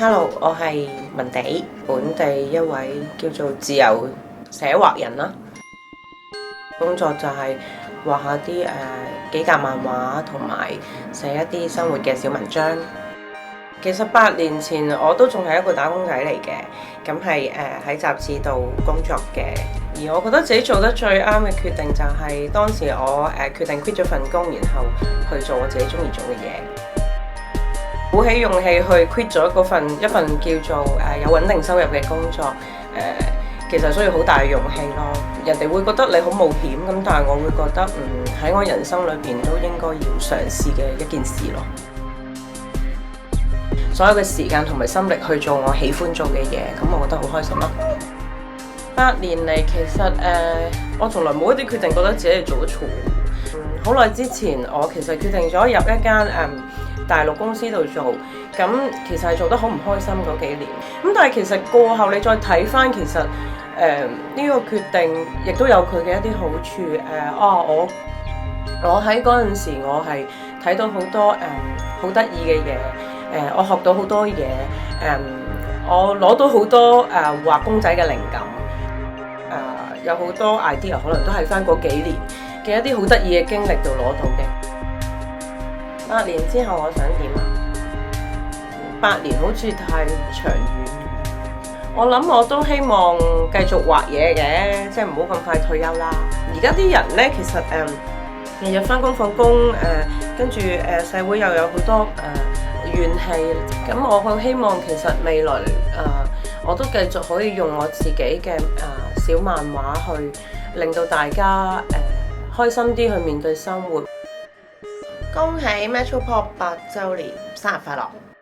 Hello，我係文地，本地一位叫做自由寫畫人啦。工作就係畫下啲幾格漫畫，同埋寫一啲生活嘅小文章。其實8年前我都仲係一個打工仔嚟嘅，咁係喺雜誌度工作嘅。而我覺得自己做得最啱嘅決定就係當時我決定 quit 咗份工，然後去做我自己中意做嘅嘢。鼓起勇氣去 quit 咗一份叫做有穩定收入嘅工作，其實需要好大嘅勇氣咯。人哋會覺得你好冒險咁，但係我會覺得喺我人生裏邊都應該要嘗試嘅一件事咯。所有嘅時間同埋心力去做我喜歡做嘅嘢，咁我覺得好開心咯。8年嚟，其實我從來冇一啲決定覺得自己係做得錯。好耐之前，我其實決定咗入一間大陸公司度做，咁其實係做得好唔開心嗰幾年。咁但係其實過後你再睇返，其實呢個決定亦都有佢嘅一啲好處。我喺嗰陣時，我係睇到好多好得意嘅嘢，我學到好多嘢，我攞到好多畫公仔嘅靈感，有好多 idea 可能都係返嗰幾年嘅一啲好得意嘅經歷度攞到嘅。8年之後我想點啊？8年好似太長遠，我諗我都希望繼續畫嘢嘅，即係唔好咁快退休啦。而家啲人呢，其實日日返工放工，跟住社會又有好多怨氣，咁我好希望其實未來我都繼續可以用我自己嘅小漫畫去令到大家開心啲去面對生活。恭喜 Metro Pop 8週年，生日快樂！